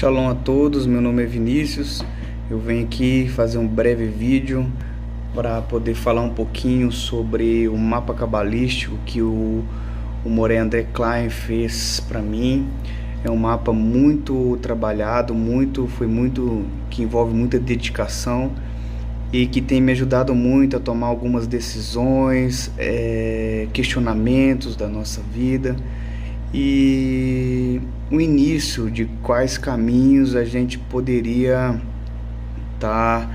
Shalom a todos, meu nome é Vinícius. Eu venho aqui fazer um breve vídeo para poder falar um pouquinho sobre o mapa cabalístico que o Moré André Klein fez para mim. É um mapa muito trabalhado, que envolve muita dedicação e que tem me ajudado muito a tomar algumas decisões, questionamentos da nossa vida e o início de quais caminhos a gente poderia estar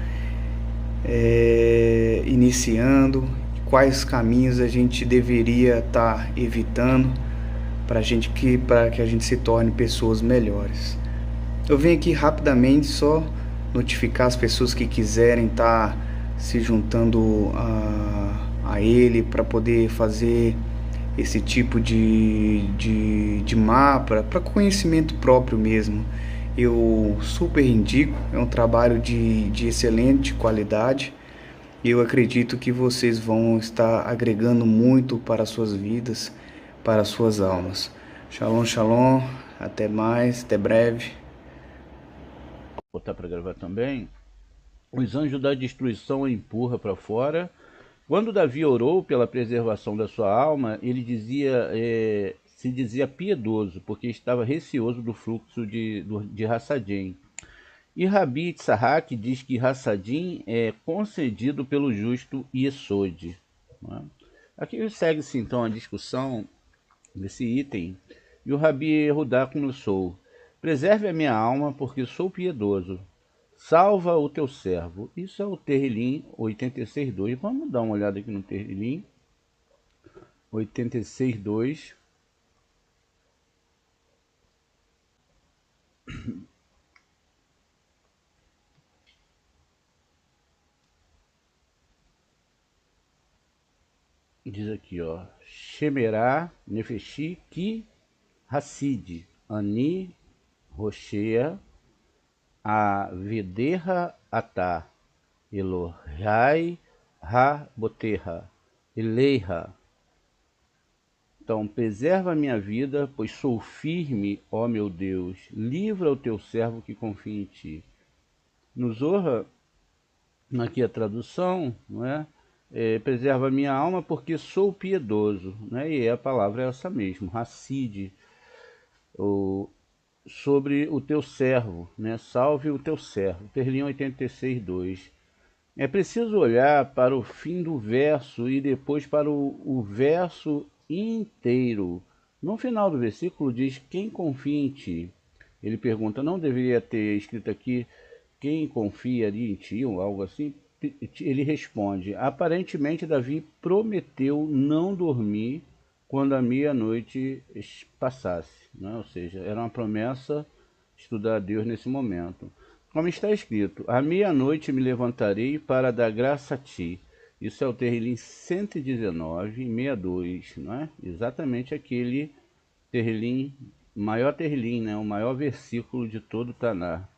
iniciando, quais caminhos a gente deveria estar evitando para que a gente se torne pessoas melhores. Eu venho aqui rapidamente só notificar as pessoas que quiserem estar se juntando a ele para poder fazer esse tipo de mapa para conhecimento próprio mesmo. Eu super indico, é um trabalho de excelente qualidade e eu acredito que vocês vão estar agregando muito para as suas vidas, para as suas almas. Shalom, shalom, até mais, até breve. Vou botar para gravar também. Os anjos da destruição o empurra para fora. Quando Davi orou pela preservação da sua alma, ele se dizia piedoso, porque estava receoso do fluxo de Hassadim. E Rabi Tzahak diz que Hassadim é concedido pelo justo Yesod. Aqui segue-se então a discussão desse item, e o Rabi Rudá começou: preserve a minha alma, porque sou piedoso. Salva o teu servo. Isso é o Terrilim 86.2. Vamos dar uma olhada aqui no Terrilim 86.2. Diz aqui, ó: Shemerá, Nefeshi, Ki, Hassid, Ani, Roshea, Avedeha, Atá, Elohai, Ha, Boterra, Eleiha. Então, preserva a minha vida, pois sou firme, ó meu Deus. Livra o teu servo que confia em ti. No Zohar, aqui a tradução, não é? Preserva a minha alma porque sou piedoso, né? E a palavra é essa mesmo, Hassid, sobre o teu servo, né? Salve o teu servo. Terlim 86.2. É preciso olhar para o fim do verso e depois para o verso inteiro. No final do versículo diz: quem confia em ti? Ele pergunta: não deveria ter escrito aqui quem confiaria em ti ou algo assim? Ele responde: aparentemente Davi prometeu não dormir quando a meia-noite passasse, né? Ou seja, era uma promessa estudar a Deus nesse momento. Como está escrito: à meia-noite me levantarei para dar graça a ti. Isso é o Terrilim 119.62, não é? Exatamente aquele Terrilim, maior Terrilim, né? O maior versículo de todo o Tanar.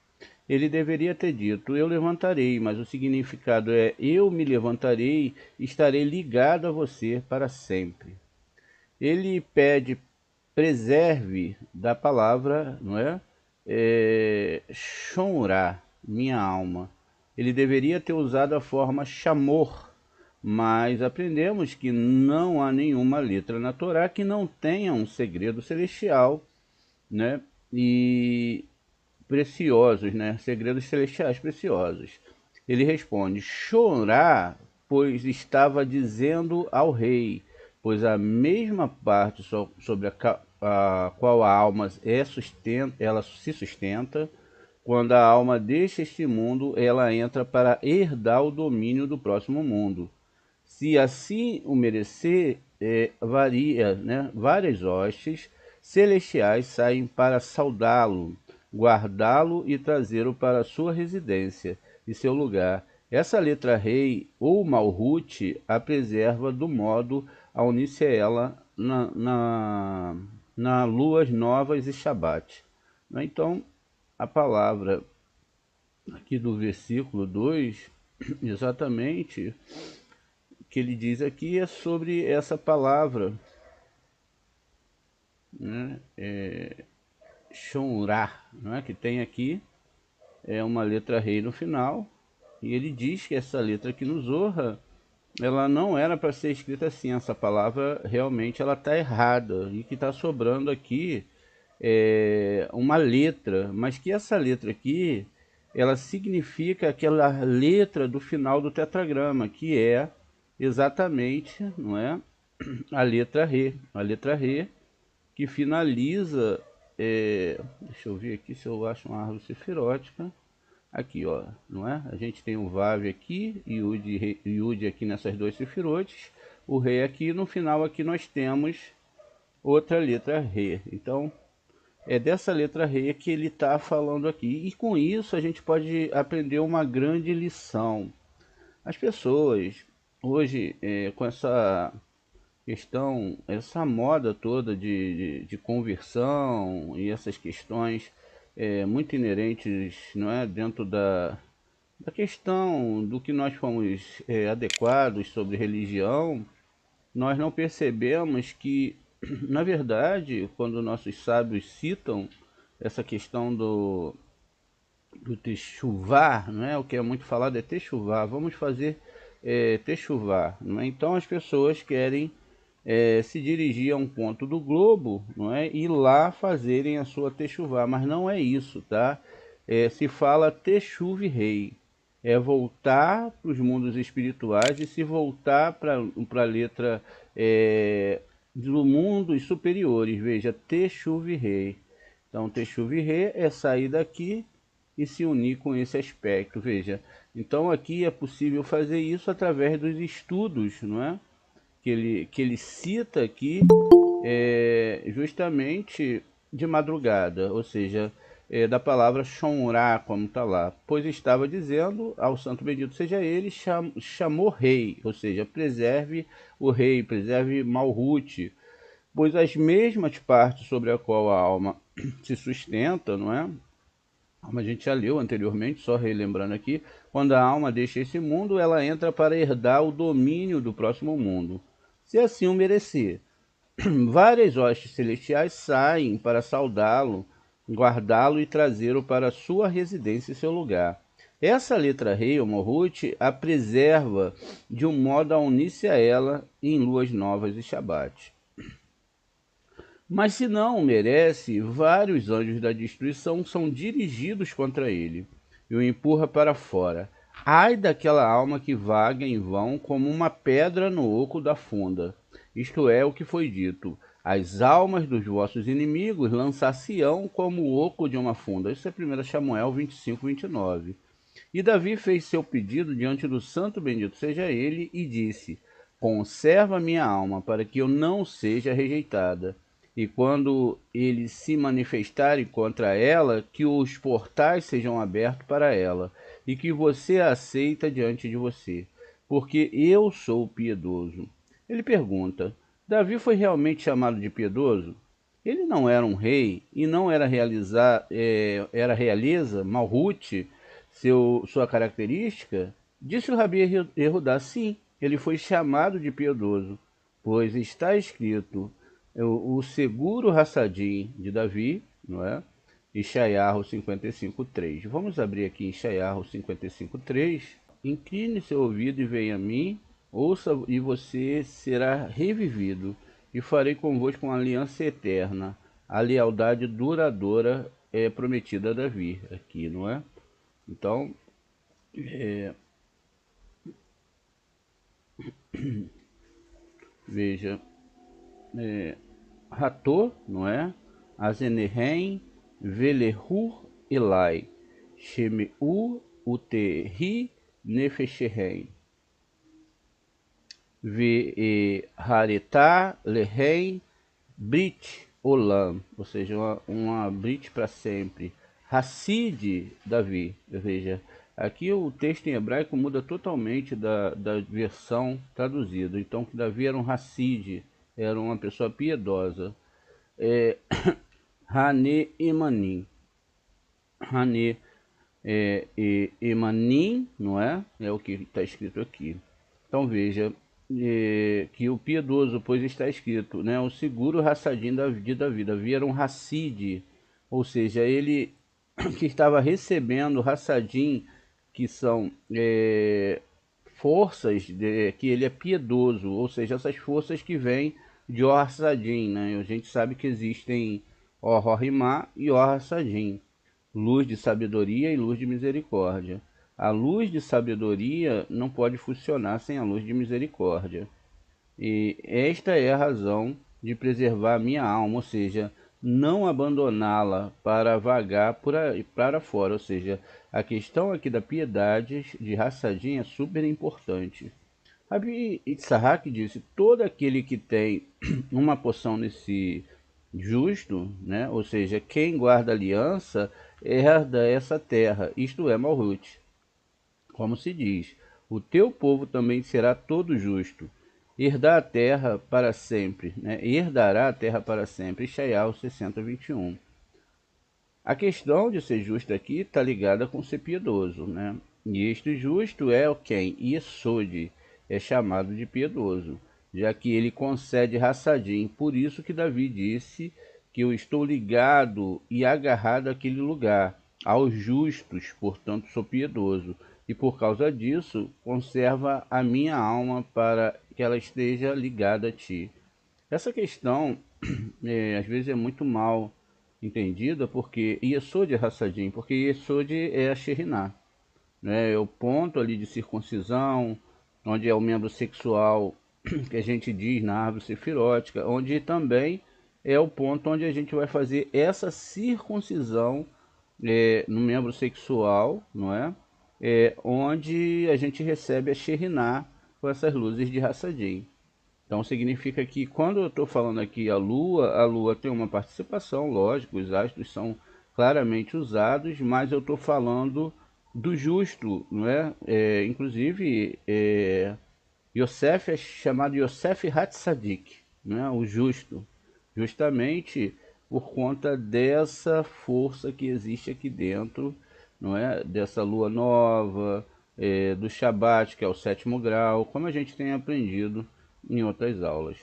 Ele deveria ter dito: eu levantarei, mas o significado é: eu me levantarei e estarei ligado a você para sempre. Ele pede: preserve da palavra, não é? Shonra, minha alma. Ele deveria ter usado a forma chamor, mas aprendemos que não há nenhuma letra na Torá que não tenha um segredo celestial, né? E preciosos, né? Segredos celestiais preciosos. Ele responde: chorar, pois estava dizendo ao rei, pois a mesma parte sobre a qual a alma ela se sustenta, quando a alma deixa este mundo, ela entra para herdar o domínio do próximo mundo. Se assim o merecer, né? Várias hostes celestiais saem para saudá-lo, guardá-lo e trazê-lo para sua residência e seu lugar. Essa letra rei ou Malhut a preserva do modo a unir-se a ela na luas novas e Shabat. Então, a palavra aqui do versículo 2, exatamente o que ele diz aqui é sobre essa palavra, né? Shonrah, não é? Que tem aqui uma letra rei no final, e ele diz que essa letra aqui no Zohar, ela não era para ser escrita assim. Essa palavra realmente ela está errada, e que está sobrando aqui uma letra, mas que essa letra aqui ela significa aquela letra do final do tetragrama, que é exatamente, não é, a letra Re, que finaliza, deixa eu ver aqui se eu acho uma árvore sefirótica. Aqui, ó, não é? A gente tem o Vav aqui, Yud aqui nessas duas sefirotes, o Rei aqui, no final aqui nós temos outra letra Re. Então, é dessa letra Re que ele está falando aqui. E com isso a gente pode aprender uma grande lição. As pessoas, hoje, com essa questão, essa moda toda de conversão e essas questões muito inerentes, não é, dentro da questão do que nós fomos adequados sobre religião, nós não percebemos que, na verdade, quando nossos sábios citam essa questão do techuvá, não é? O que é muito falado é techuvá, vamos fazer techuvá, não é? Então as pessoas querem se dirigir a um ponto do globo, não é? E lá fazerem a sua techuvá, mas não é isso, tá? Se fala techuv rei, é voltar para os mundos espirituais e se voltar para a letra do mundos superiores, veja, techuv rei. Então techuv rei é sair daqui e se unir com esse aspecto, veja. Então aqui é possível fazer isso através dos estudos, não é? Que ele cita aqui justamente de madrugada, ou seja, da palavra Shonrá, como está lá. Pois estava dizendo ao santo bendito seja ele, chamou rei, ou seja, preserve o rei, preserve Malhut, pois as mesmas partes sobre a qual a alma se sustenta, não é? Como a gente já leu anteriormente, só relembrando aqui, quando a alma deixa esse mundo, ela entra para herdar o domínio do próximo mundo, se assim o merecer. Várias hostes celestiais saem para saudá-lo, guardá-lo e trazê-lo para sua residência e seu lugar. Essa letra rei, ou Malhut, a preserva de um modo a unir-se a ela em luas novas e Shabat. Mas se não o merece, vários anjos da destruição são dirigidos contra ele e o empurra para fora. Ai daquela alma que vaga em vão como uma pedra no oco da funda. Isto é o que foi dito. As almas dos vossos inimigos lançar-se-ão como o oco de uma funda. Isso é 1 Samuel 25, 29. E Davi fez seu pedido diante do santo bendito seja ele e disse: conserva minha alma para que eu não seja rejeitada. E quando eles se manifestarem contra ela, que os portais sejam abertos para ela, e que você a aceita diante de você, porque eu sou piedoso. Ele pergunta: Davi foi realmente chamado de piedoso? Ele não era um rei e não era era realeza, Malhut, sua característica? Disse o Rabi Yehudá: sim, ele foi chamado de piedoso, pois está escrito o seguro Hassadim de Davi, não é? Ishayahu 55:3. Vamos abrir aqui Ishayahu 55:3. Incline seu ouvido e venha a mim, ouça e você será revivido, e farei convosco uma aliança eterna. A lealdade duradoura é prometida a Davi, aqui, não é? Então, veja, Ratô, não é? Azenerhem, Velerur, Elai, Shemeu, Uterri, Nefesherem, Haretá, Lehem, Brit, Olam, ou seja, uma Brit para sempre. Hassid, Davi, veja, aqui o texto em hebraico muda totalmente da versão traduzida. Então, que Davi era um Hassid, era uma pessoa piedosa. Hane Emanim. Hane Emanim, não é? É o que está escrito aqui. Então veja que o piedoso, pois está escrito, né? O seguro Hassadim de Davi. Davi era um Hassid, ou seja, ele que estava recebendo Hassadim, que são forças que ele é piedoso, ou seja, essas forças que vêm de Or Hassadim, né? A gente sabe que existem Or Rimá e Or Hassadim, luz de sabedoria e luz de misericórdia. A luz de sabedoria não pode funcionar sem a luz de misericórdia. E esta é a razão de preservar a minha alma, ou seja, não abandoná-la para vagar para fora. Ou seja, a questão aqui da piedade de Hassadim é super importante. Rabi Itzhak disse: todo aquele que tem uma porção nesse justo, né? Ou seja, quem guarda aliança herda essa terra, isto é, Malhut. Como se diz, o teu povo também será todo justo, herdar a terra para sempre, né? Herdará a terra para sempre. Ishaiah 60:21. A questão de ser justo aqui está ligada com ser piedoso, né? E este justo é quem? Yesod, é chamado de piedoso, já que ele concede Hassadim. Por isso que Davi disse que eu estou ligado e agarrado àquele lugar, aos justos, portanto sou piedoso. E por causa disso, conserva a minha alma para que ela esteja ligada a ti. Essa questão, às vezes, é muito mal entendida, porque Yesod é Hassadim, porque Yesod é a Sheriná, né? É o ponto ali de circuncisão, onde é o membro sexual que a gente diz na árvore sefirótica, onde também é o ponto onde a gente vai fazer essa circuncisão no membro sexual, não é? Onde a gente recebe a Sheriná com essas luzes de Hassadim. Então significa que quando eu estou falando aqui a Lua tem uma participação, lógico, os astros são claramente usados, mas eu estou falando do justo, não é? Inclusive, Yosef é chamado Yosef Hatzadik, né? O justo, justamente por conta dessa força que existe aqui dentro, não é? Dessa lua nova, do Shabat, que é o sétimo grau, como a gente tem aprendido em outras aulas.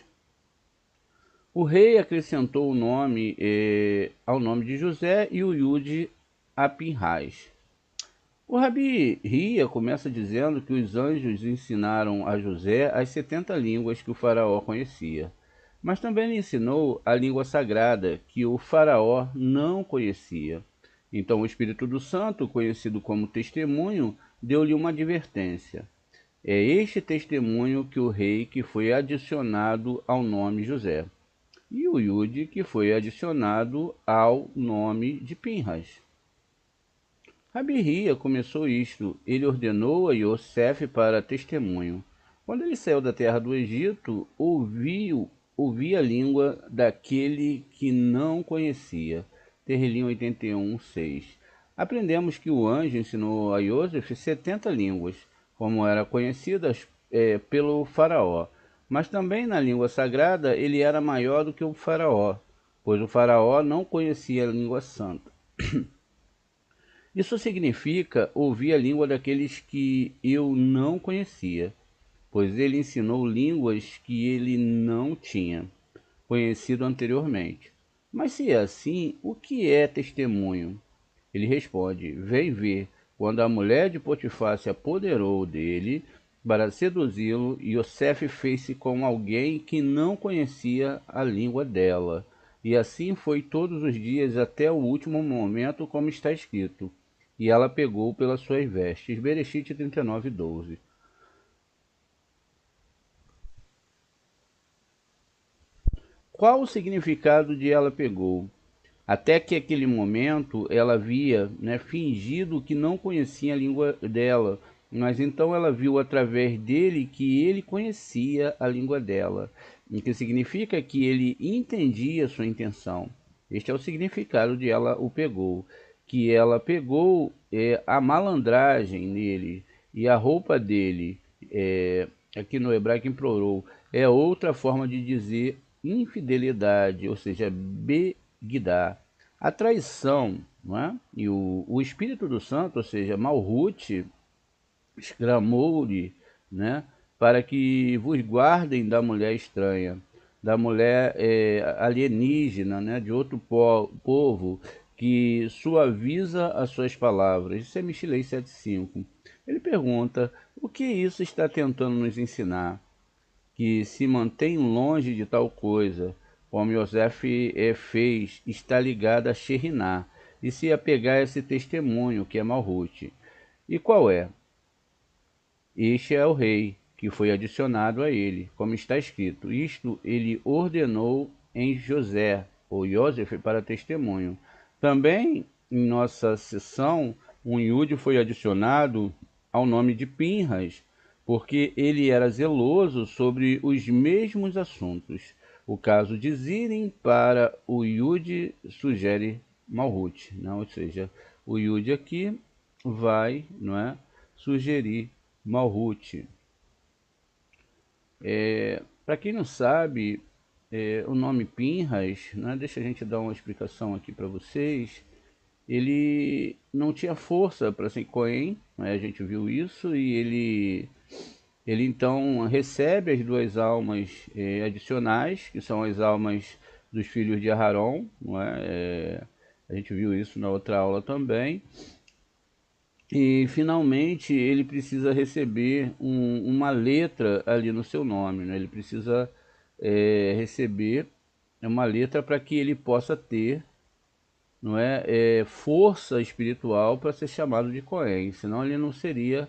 O rei acrescentou o nome ao nome de José e o Yud a Pinhas. O Rabi Ria começa dizendo que os anjos ensinaram a José as 70 línguas que o faraó conhecia, mas também lhe ensinou a língua sagrada que o faraó não conhecia. Então o Espírito do Santo, conhecido como testemunho, deu-lhe uma advertência. É este testemunho que o rei que foi adicionado ao nome José, e o Yud que foi adicionado ao nome de Pinhas. Rabi Ria começou isto. Ele ordenou a Yosef para testemunho. Quando ele saiu da terra do Egito, ouvia a língua daquele que não conhecia. Terrilim 81:6. Aprendemos que o anjo ensinou a Yosef 70 línguas, como eram conhecidas pelo faraó. Mas também na língua sagrada ele era maior do que o faraó, pois o faraó não conhecia a língua santa. Isso significa ouvir a língua daqueles que eu não conhecia, pois ele ensinou línguas que ele não tinha conhecido anteriormente. Mas se é assim, o que é testemunho? Ele responde: vem ver. Quando a mulher de Potifar se apoderou dele para seduzi-lo, Yosef fez-se com alguém que não conhecia a língua dela. E assim foi todos os dias até o último momento, como está escrito. E ela pegou pelas suas vestes. Bereshit 39:12. qual o significado de ela pegou? Até que aquele momento ela havia, né, fingido que não conhecia a língua dela, mas então ela viu através dele que ele conhecia a língua dela, o que significa que ele entendia sua intenção. Este é o significado de ela o pegou, que ela pegou a malandragem nele e a roupa dele, aqui no hebraico implorou, é outra forma de dizer infidelidade, ou seja, begidá. A traição, não é? E o Espírito do Santo, ou seja, Malhut, exclamou-lhe, né, para que vos guardem da mulher estranha, da mulher alienígena, né, de outro povo, que suaviza as suas palavras. Isso é Michelei 7,5. Ele pergunta, o que isso está tentando nos ensinar? Que se mantém longe de tal coisa, como Yosef fez, está ligado a Sheriná, e se apegar a esse testemunho, que é Malhut. E qual é? Este é o rei, que foi adicionado a ele, como está escrito. Isto ele ordenou em José, ou Yosef, para testemunho. Também, em nossa sessão, um Yud foi adicionado ao nome de Pinhas, porque ele era zeloso sobre os mesmos assuntos. O caso de Zirim para o Yud sugere Malhut, não? Ou seja, o Yud aqui vai, não é, sugerir Malhut. Para quem não sabe, o nome Pinhas, né, deixa a gente dar uma explicação aqui para vocês. Ele não tinha força para ser Cohen, né, a gente viu isso, e ele então recebe as duas almas adicionais, que são as almas dos filhos de Aharon, não é? A gente viu isso na outra aula também. E finalmente ele precisa receber uma letra ali no seu nome, né? Ele precisa receber uma letra para que ele possa ter, não é, força espiritual para ser chamado de Cohen, senão ele não seria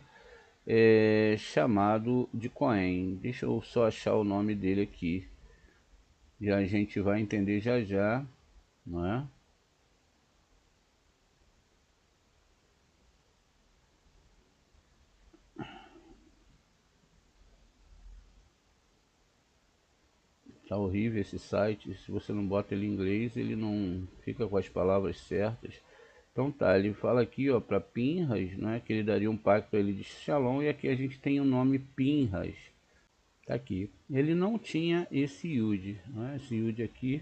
chamado de Cohen. Deixa eu só achar o nome dele aqui, já a gente vai entender já já, não é? Tá horrível esse site, se você não bota ele em inglês, ele não fica com as palavras certas. Então tá, ele fala aqui, ó, para Pinhas, né, que ele daria um pacto a ele de Shalom, e aqui a gente tem o nome Pinhas. Tá aqui. Ele não tinha esse Yud, né? Esse Yud aqui,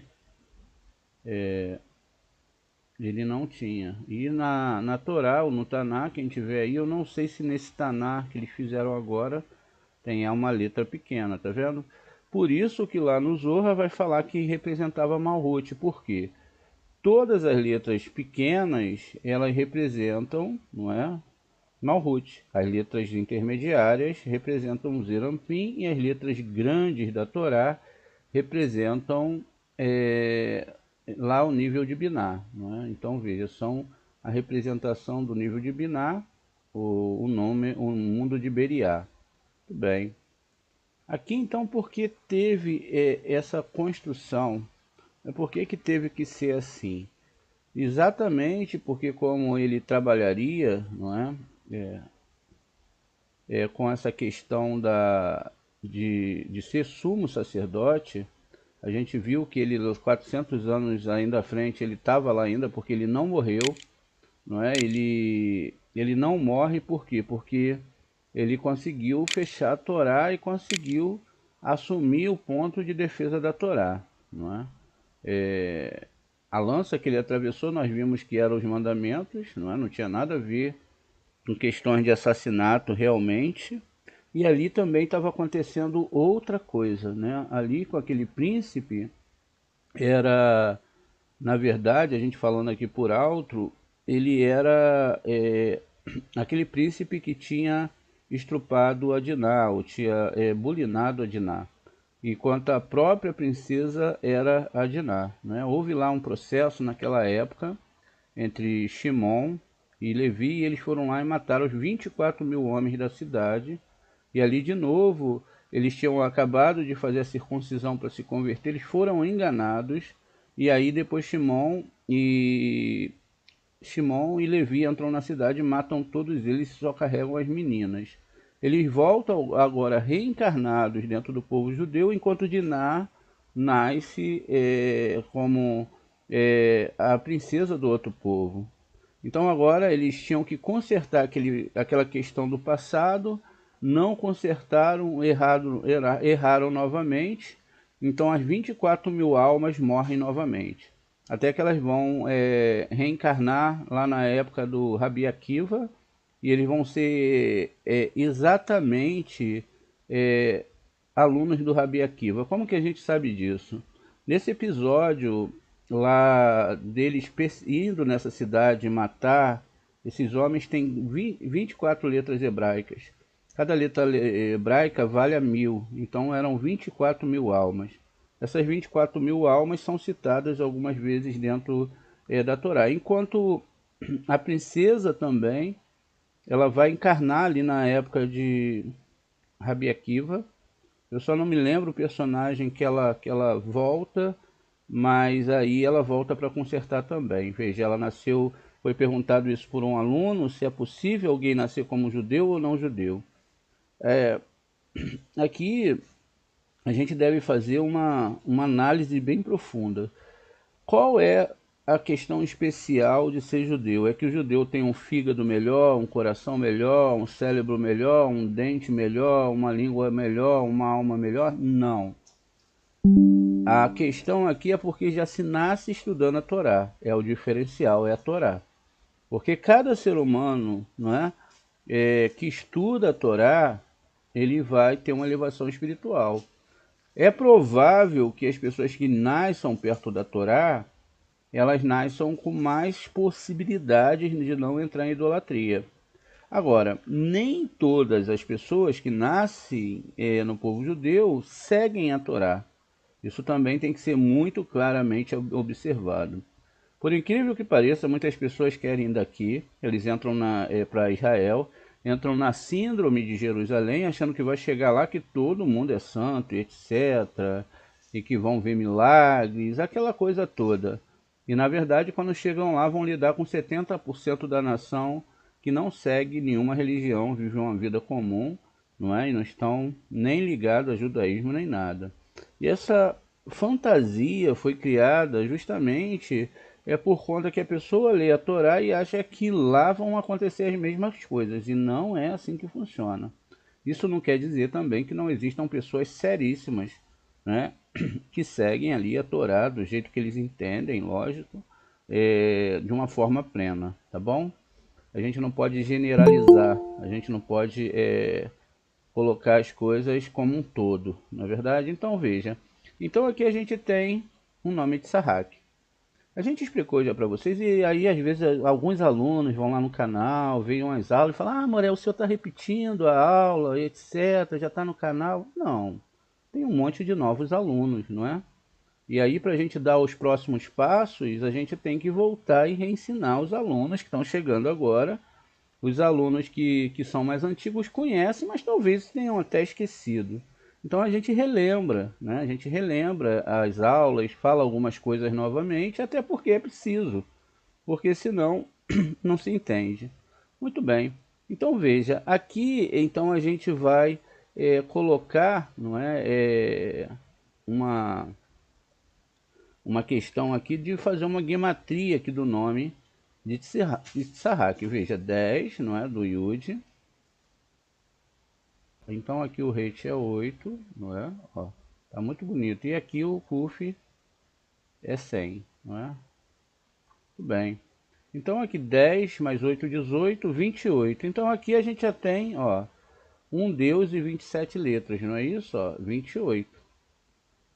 ele não tinha. E na Torá, ou no Taná, quem tiver aí, eu não sei se nesse Taná que eles fizeram agora tem uma letra pequena, tá vendo? Por isso que lá no Zohar vai falar que representava Malhut. Por quê? Todas as letras pequenas, elas representam, não é, Malhut. As letras intermediárias representam Zerampim e as letras grandes da Torá representam lá o nível de Biná, não é? Então veja, são a representação do nível de Biná, o nome, o mundo de Beriá. Muito bem. Aqui então, por que teve essa construção? Por que teve que ser assim? Exatamente porque como ele trabalharia, não é? Com essa questão de ser sumo sacerdote, a gente viu que ele, aos 400 anos ainda à frente, ele estava lá ainda porque ele não morreu, não é? Ele não morre por quê? Porque ele conseguiu fechar a Torá e conseguiu assumir o ponto de defesa da Torá, não é? A lança que ele atravessou, nós vimos que eram os mandamentos, não é? Não tinha nada a ver com questões de assassinato realmente. E ali também estava acontecendo outra coisa, né? Ali com aquele príncipe, era, na verdade, a gente falando aqui por alto, ele era aquele príncipe que tinha estrupado a Diná, ou tinha bulinado a Diná, enquanto a própria princesa era a Diná, né? Houve lá um processo naquela época entre Shimon e Levi, e eles foram lá e mataram os 24 mil homens da cidade, e ali de novo eles tinham acabado de fazer a circuncisão para se converter, eles foram enganados, e aí depois Shimon e Levi entram na cidade, matam todos eles e só carregam as meninas. Eles voltam agora reencarnados dentro do povo judeu, enquanto Diná nasce como a princesa do outro povo. Então agora eles tinham que consertar aquela questão do passado, não consertaram, erraram novamente. Então as 24 mil almas morrem novamente. Até que elas vão reencarnar lá na época do Rabi Akiva, e eles vão ser exatamente alunos do Rabi Akiva. Como que a gente sabe disso? Nesse episódio lá deles indo nessa cidade matar, esses homens têm 24 letras hebraicas. Cada letra hebraica vale a 1000, então eram 24 mil almas. Essas 24 mil almas são citadas algumas vezes dentro da Torá. Enquanto a princesa também, ela vai encarnar ali na época de Rabi Akiva. Eu só não me lembro o personagem que ela volta, mas aí ela volta para consertar também. Veja, ela nasceu, foi perguntado isso por um aluno, se é possível alguém nascer como judeu ou não judeu. Aqui a gente deve fazer uma análise bem profunda. Qual é a questão especial de ser judeu? É que o judeu tem um fígado melhor, um coração melhor, um cérebro melhor, um dente melhor, uma língua melhor, uma alma melhor? Não. A questão aqui é porque já se nasce estudando a Torá. É o diferencial, é a Torá. Porque cada ser humano, não é, que estuda a Torá, ele vai ter uma elevação espiritual. É provável que as pessoas que nasçam perto da Torá, elas nasçam com mais possibilidades de não entrar em idolatria. Agora, nem todas as pessoas que nascem no povo judeu seguem a Torá. Isso também tem que ser muito claramente observado. Por incrível que pareça, muitas pessoas querem ir daqui, eles entram para Israel, entram na síndrome de Jerusalém, achando que vai chegar lá que todo mundo é santo, etc., e que vão ver milagres, aquela coisa toda. E na verdade, quando chegam lá, vão lidar com 70% da nação que não segue nenhuma religião, vive uma vida comum, não é? E não estão nem ligados ao judaísmo nem nada. E essa fantasia foi criada justamente por conta que a pessoa lê a Torá e acha que lá vão acontecer as mesmas coisas, e não é assim que funciona. Isso não quer dizer também que não existam pessoas seríssimas, né, que seguem ali a Torá do jeito que eles entendem, lógico, de uma forma plena, tá bom? A gente não pode generalizar, a gente não pode colocar as coisas como um todo, não é verdade? Então veja, então aqui a gente tem um nome de Sarrak. A gente explicou já para vocês, e aí às vezes alguns alunos vão lá no canal, veem umas aulas e falam: ah, Morel, o senhor está repetindo a aula, etc, já está no canal. Não, tem um monte de novos alunos, não é? E aí, para a gente dar os próximos passos, a gente tem que voltar e reensinar os alunos que estão chegando agora. Os alunos que são mais antigos conhecem, mas talvez tenham até esquecido. Então a gente relembra, né? A gente relembra as aulas, fala algumas coisas novamente, até porque é preciso, porque senão não se entende. Muito bem. Então veja, aqui então a gente vai colocar, não uma questão aqui de fazer uma guimatria aqui do nome de Tsarrak. Veja, 10, não é? Do Yud. Então aqui o rate é 8, não é? Ó, tá muito bonito. E aqui o Kuf é 100, não é? Tudo bem. Então aqui 10 mais 8, 18, 28. Então aqui a gente já tem, ó, um Deus e 27 letras, não é isso? Ó, 28.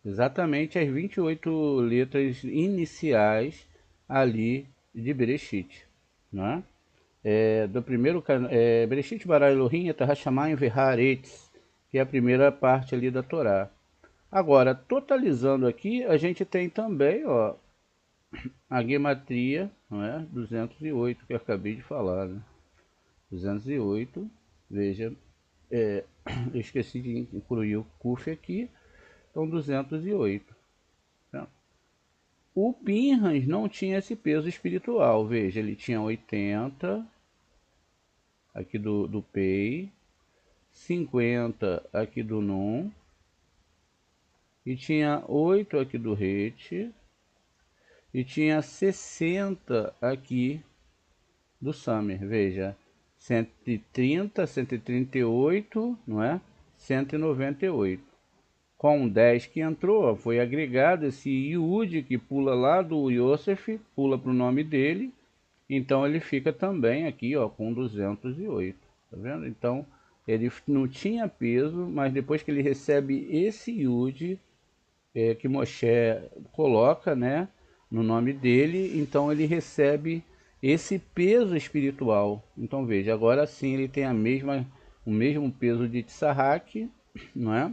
Exatamente as 28 letras iniciais ali de Bereshit, não é? Do primeiro Bereshit bara Elohim et hashamayim ve'haaretz, que é a primeira parte ali da Torá. Agora, totalizando aqui, a gente tem também, ó, a gematria, não é? 208, que eu acabei de falar, né? 208, veja, eu esqueci de incluir o Kuf aqui, então 208. Tá? O Pinhas não tinha esse peso espiritual, veja, ele tinha 80 aqui do Pei, 50 aqui do Num, e tinha 8 aqui do Rete, e tinha 60 aqui do Summer, veja, 130, 138, não é? 198. Com 10 que entrou, foi agregado esse Yud que pula lá do Yosef, pula para o nome dele, então ele fica também aqui, ó, com 208, tá vendo? Então ele não tinha peso, mas depois que ele recebe esse Yud, que Moshe coloca, né, no nome dele, então ele recebe esse peso espiritual. Então veja, agora sim ele tem o mesmo peso de Tsarrak, não é?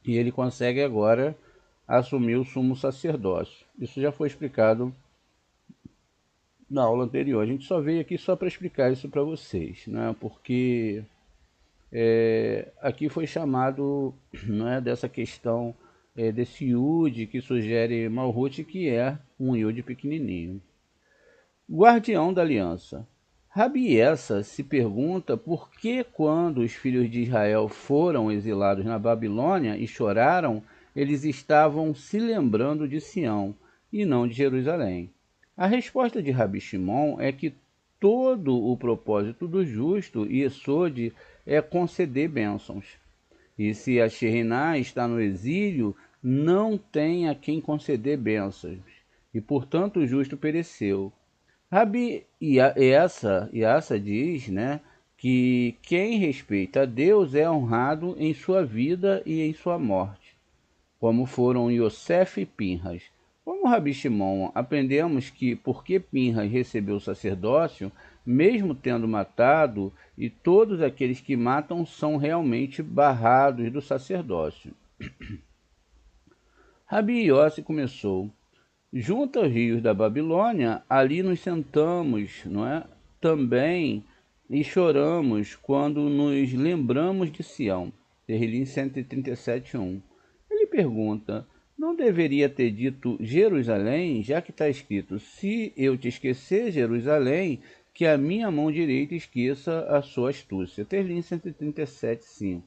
E ele consegue agora assumir o sumo sacerdócio. Isso já foi explicado na aula anterior. A gente só veio aqui só para explicar isso para vocês, né? Porque aqui foi chamado, não é, dessa questão desse Yud que sugere Malhut, que é um Yud pequenininho. Guardião da aliança. Rabi Essa se pergunta por que quando os filhos de Israel foram exilados na Babilônia e choraram, eles estavam se lembrando de Sião e não de Jerusalém. A resposta de Rabi Shimon é que todo o propósito do justo e Esode é conceder bênçãos. E se a Sheriná está no exílio, não tem a quem conceder bênçãos, e portanto o justo pereceu. Rabi Yassa diz, né, que quem respeita a Deus é honrado em sua vida e em sua morte, como foram Yosef e Pinhas. Como Rabi Shimon, aprendemos que porque Pinhas recebeu o sacerdócio, mesmo tendo matado, e todos aqueles que matam são realmente barrados do sacerdócio. Rabi Yossi começou: junto aos rios da Babilônia, ali nos sentamos, não é? Também e choramos quando nos lembramos de Sião. Terrilim 137:1. Ele pergunta: não deveria ter dito Jerusalém, já que está escrito: se eu te esquecer, Jerusalém, que a minha mão direita esqueça a sua astúcia. Terrilim 137:5.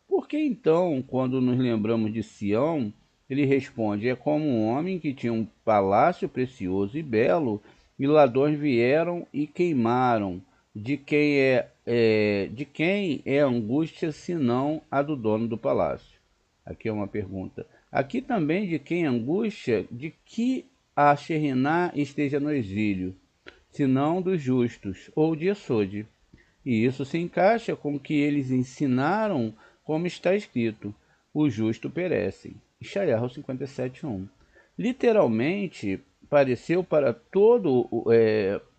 Por que então, quando nos lembramos de Sião, ele responde: é como um homem que tinha um palácio precioso e belo, e ladrões vieram e queimaram. De quem é a angústia, senão a do dono do palácio? Aqui é uma pergunta. Aqui também de quem é a angústia, de que a Sheriná esteja no exílio, senão dos justos, ou de Esode. E isso se encaixa com o que eles ensinaram, como está escrito: os justos perecem. Ishayahu 57:1. Literalmente,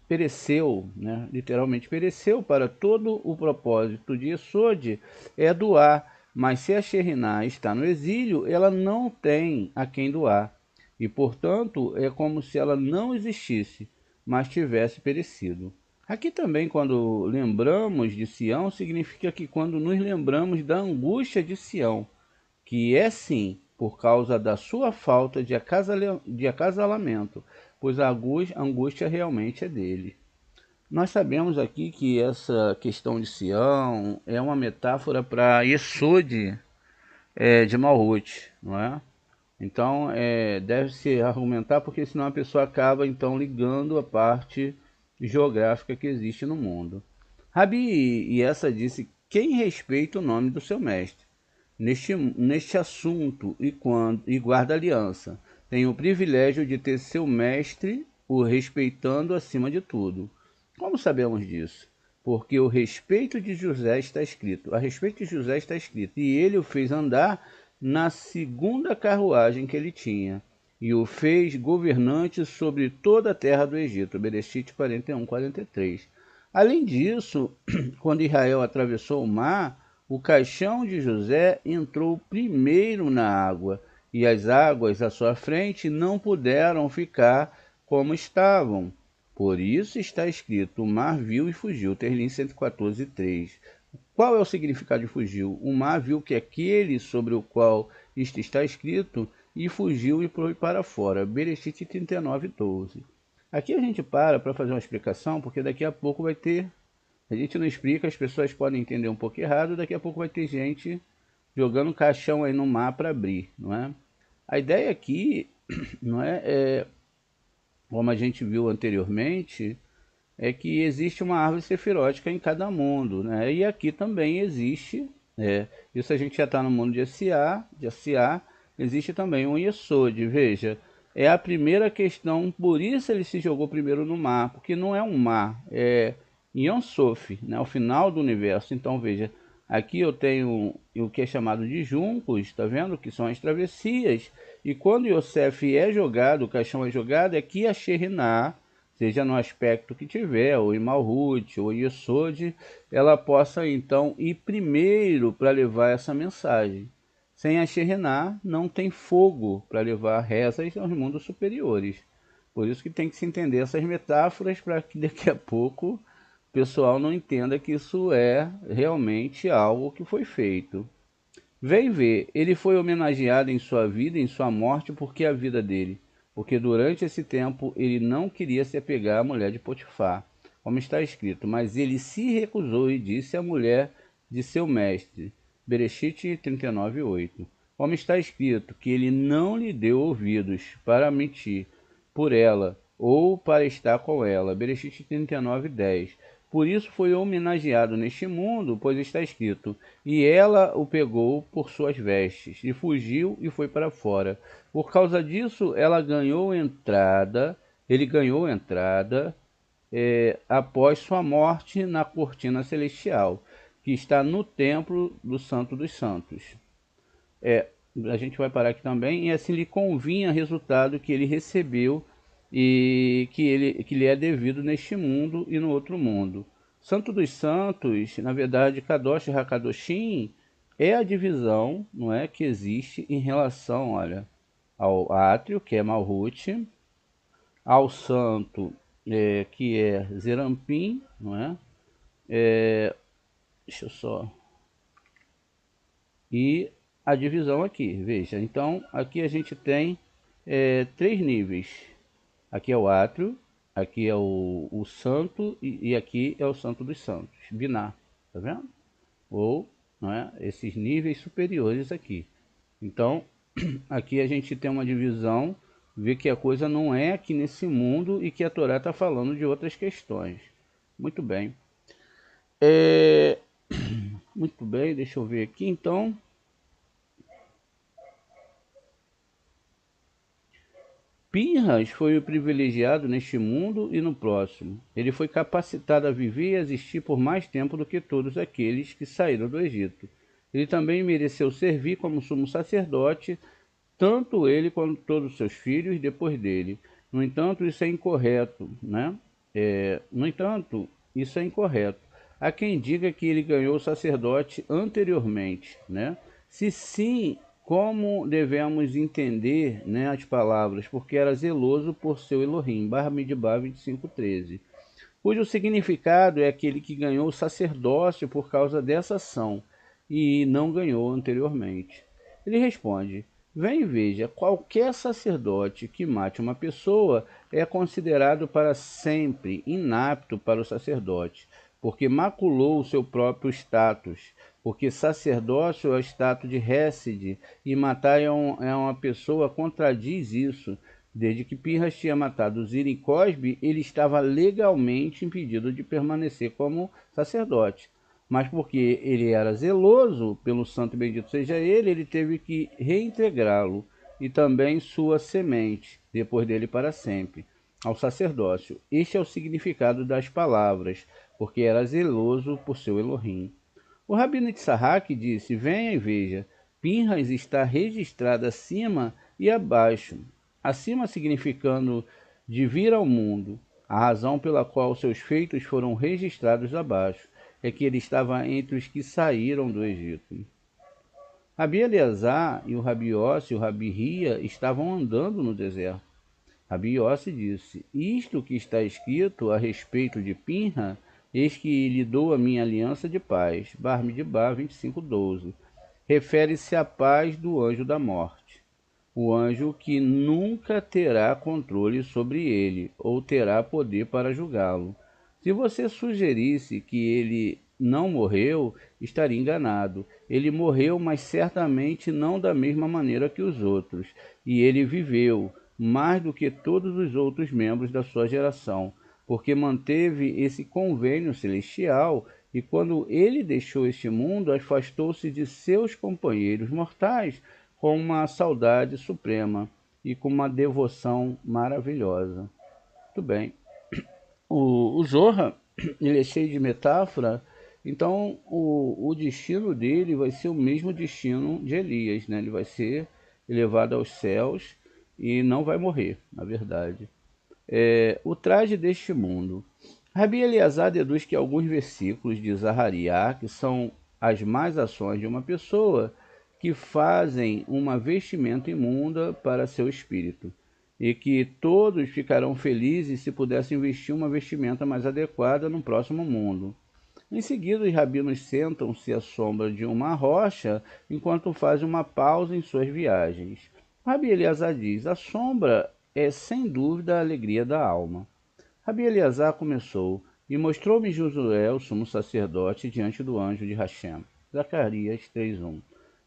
pereceu, né? Literalmente pereceu para todo o propósito de Esode é doar, mas se a Sheriná está no exílio, ela não tem a quem doar, e portanto é como se ela não existisse, mas tivesse perecido. Aqui também, quando lembramos de Sião, significa que quando nos lembramos da angústia de Sião, que é sim por causa da sua falta de acasalamento, pois a angústia realmente é dele. Nós sabemos aqui que essa questão de Sião é uma metáfora para Yesod de Malhut, não é? Então, deve-se argumentar, porque senão a pessoa acaba então ligando a parte geográfica que existe no mundo. Rabi Essa disse: quem respeita o nome do seu mestre neste assunto e guarda aliança, tem o privilégio de ter seu mestre o respeitando acima de tudo. Como sabemos disso? Porque o respeito de José está escrito. A respeito de José está escrito: e ele o fez andar na segunda carruagem que ele tinha, e o fez governante sobre toda a terra do Egito. Bereshit 41:43. Além disso, quando Israel atravessou o mar, o caixão de José entrou primeiro na água, e as águas à sua frente não puderam ficar como estavam. Por isso está escrito: o mar viu e fugiu. Terrilim 114:3. Qual é o significado de fugiu? O mar viu que aquele sobre o qual isto está escrito e fugiu e foi para fora. Bereshit 39, 12. Aqui a gente para fazer uma explicação, porque daqui a pouco vai ter... A gente não explica, as pessoas podem entender um pouco errado, daqui a pouco vai ter gente jogando caixão aí no mar para abrir, não é? A ideia aqui, não é, como a gente viu anteriormente, é que existe uma árvore sefirótica em cada mundo, né? E aqui também existe, isso a gente já está no mundo de Asiá, existe também um Yesod, veja, é a primeira questão, por isso ele se jogou primeiro no mar, porque não é um mar, é Yon Sof, né? O final do universo. Então veja, aqui eu tenho o que é chamado de juncos, tá vendo? Que são as travessias, e quando Yosef é jogado, o caixão é jogado, é que a Sheriná, seja no aspecto que tiver, ou em Malhut, ou em Yesod, ela possa então ir primeiro para levar essa mensagem. Sem a Sheriná, não tem fogo para levar rezas aos mundos superiores. Por isso que tem que se entender essas metáforas para que daqui a pouco o pessoal não entenda que isso é realmente algo que foi feito. Vem ver, ele foi homenageado em sua vida e em sua morte porque a vida dele, porque durante esse tempo ele não queria se apegar à mulher de Potifar, como está escrito, mas ele se recusou e disse à mulher de seu mestre, Bereshit 39, 8, como está escrito, que ele não lhe deu ouvidos para mentir por ela ou para estar com ela, Bereshit 39, 10. Por isso foi homenageado neste mundo, pois está escrito, e ela o pegou por suas vestes, e fugiu e foi para fora. Por causa disso, ela ganhou entrada, ele ganhou entrada após sua morte na cortina celestial, que está no templo do Santo dos Santos. A gente vai parar aqui também, e assim lhe convinha resultado que ele recebeu e que lhe é devido neste mundo e no outro mundo. Santo dos Santos, na verdade, Kadosh HaKadoshim, é a divisão, não é, que existe em relação, olha, ao átrio, que é Malhut, ao santo, que é Zerampim, não é? Deixa eu só... E a divisão aqui, veja. Então, aqui a gente tem três níveis. Aqui é o átrio, aqui é o santo e aqui é o santo dos santos, Biná, tá vendo? Ou, não é, esses níveis superiores aqui. Então, aqui a gente tem uma divisão, vê que a coisa não é aqui nesse mundo e que a Torá está falando de outras questões. Muito bem. Muito bem, deixa eu ver aqui então. Pinhas foi o privilegiado neste mundo e no próximo. Ele foi capacitado a viver e existir por mais tempo do que todos aqueles que saíram do Egito. Ele também mereceu servir como sumo sacerdote, tanto ele quanto todos os seus filhos depois dele. No entanto, isso é incorreto, né? No entanto, isso é incorreto. Há quem diga que ele ganhou o sacerdote anteriormente, né? Se sim, como devemos entender, né, as palavras? Porque era zeloso por seu Elohim, Bar Midbar 25:13, cujo significado é aquele que ganhou o sacerdócio por causa dessa ação e não ganhou anteriormente. Ele responde: vem e veja, qualquer sacerdote que mate uma pessoa é considerado para sempre inapto para o sacerdote, porque maculou o seu próprio status, porque sacerdócio é o status de Hesed, e matar uma pessoa contradiz isso. Desde que Pinhas tinha matado Zira e Cosbe, ele estava legalmente impedido de permanecer como sacerdote. Mas porque ele era zeloso pelo santo e bendito seja ele, ele teve que reintegrá-lo, e também sua semente, depois dele para sempre, ao sacerdócio. Este é o significado das palavras, porque era zeloso por seu Elohim. O Rabino Tzahak disse: venha e veja, Pinhas está registrado acima e abaixo. Acima significando de vir ao mundo. A razão pela qual seus feitos foram registrados abaixo é que ele estava entre os que saíram do Egito. Rabi Eleazar e o Rabi Yossi e o Rabi Ria estavam andando no deserto. Rabi Yossi disse: isto que está escrito a respeito de Pinha Eis que lhe dou a minha aliança de paz. Bar Midbar 25:12. Refere-se à paz do anjo da morte. O anjo que nunca terá controle sobre ele, ou terá poder para julgá-lo. Se você sugerisse que ele não morreu, estaria enganado. Ele morreu, mas certamente não da mesma maneira que os outros. E ele viveu, mais do que todos os outros membros da sua geração, porque manteve esse convênio celestial e quando ele deixou este mundo, afastou-se de seus companheiros mortais com uma saudade suprema e com uma devoção maravilhosa. Muito bem. O Zohar, ele é cheio de metáfora, então o destino dele vai ser o mesmo destino de Elias, né? Ele vai ser elevado aos céus e não vai morrer, na verdade. O traje deste mundo. Rabi Eleazar deduz que alguns versículos de Zahariá, que são as más ações de uma pessoa, que fazem uma vestimenta imunda para seu espírito, e que todos ficarão felizes se pudessem vestir uma vestimenta mais adequada no próximo mundo. Em seguida, os rabinos sentam-se à sombra de uma rocha enquanto fazem uma pausa em suas viagens. Rabi Eleazar diz: a sombra é sem dúvida a alegria da alma. Rabi Eleazar começou: e mostrou-me Josué, o sumo sacerdote, diante do anjo de Hashem. Zacarias 3:1.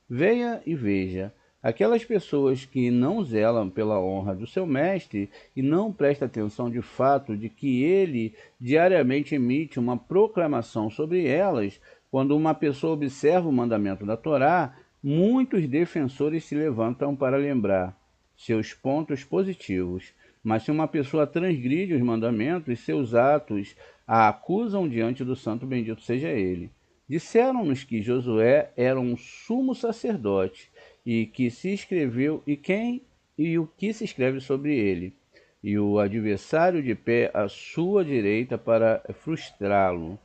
Venha e veja. Aquelas pessoas que não zelam pela honra do seu mestre e não prestam atenção de fato de que ele diariamente emite uma proclamação sobre elas, quando uma pessoa observa o mandamento da Torá, muitos defensores se levantam para lembrar seus pontos positivos. Mas se uma pessoa transgride os mandamentos, seus atos a acusam diante do santo bendito seja ele. Disseram-nos que Josué era um sumo sacerdote e que se escreveu e o que se escreve sobre ele, e o adversário de pé à sua direita para frustrá-lo.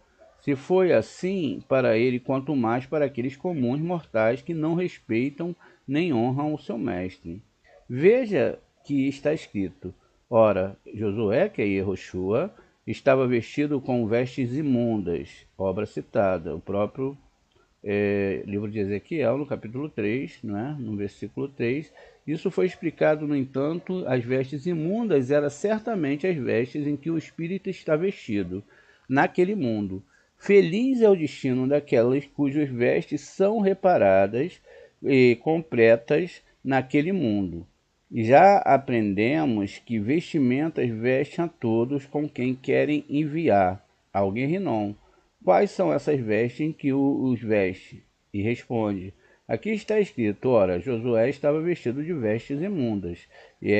Se foi assim para ele, quanto mais para aqueles comuns mortais que não respeitam nem honram o seu mestre. Veja que está escrito: ora, Josué, que é Yehoshua, estava vestido com vestes imundas, obra citada, o próprio livro de Ezequiel, no capítulo 3, né, no versículo 3. Isso foi explicado, no entanto, as vestes imundas eram certamente as vestes em que o espírito está vestido, naquele mundo. Feliz é o destino daquelas cujas vestes são reparadas e completas naquele mundo. Já aprendemos que vestimentas vestem a todos com quem querem enviar. Alguém Rinom. Quais são essas vestes em que os veste? E responde: aqui está escrito: ora, Josué estava vestido de vestes imundas, e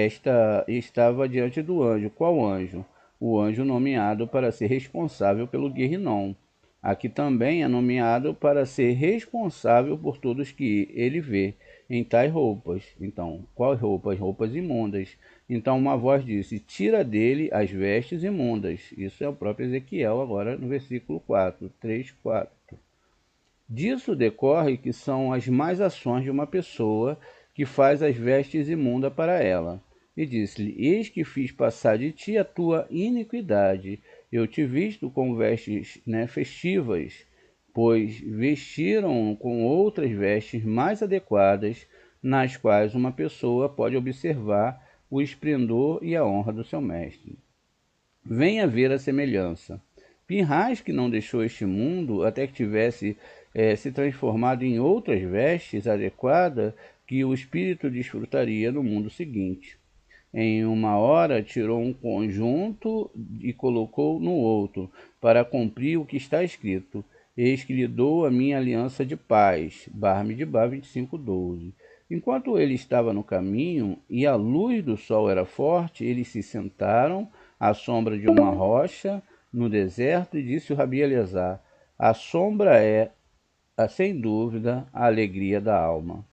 estava diante do anjo. Qual anjo? O anjo nomeado para ser responsável pelo Guerrinom. Aqui também é nomeado para ser responsável por todos que ele vê em tais roupas. Então, quais roupas? Roupas imundas. Então uma voz disse: tira dele as vestes imundas. Isso é o próprio Ezequiel, agora no versículo 4, 3, 4. Disso decorre que são as más ações de uma pessoa que faz as vestes imundas para ela. E disse-lhe: eis que fiz passar de ti a tua iniquidade. Eu te visto com vestes festivas, pois vestiram com outras vestes mais adequadas, nas quais uma pessoa pode observar o esplendor e a honra do seu mestre. Venha ver a semelhança. Pinhas, que não deixou este mundo até que tivesse se transformado em outras vestes adequadas que o espírito desfrutaria no mundo seguinte. Em uma hora tirou um conjunto e colocou no outro, para cumprir o que está escrito: eis que lhe dou a minha aliança de paz. Bar Midbar 25:12. Enquanto ele estava no caminho e a luz do sol era forte, eles se sentaram à sombra de uma rocha no deserto, e disse o Rabi Eleazar: a sombra é, sem dúvida, a alegria da alma.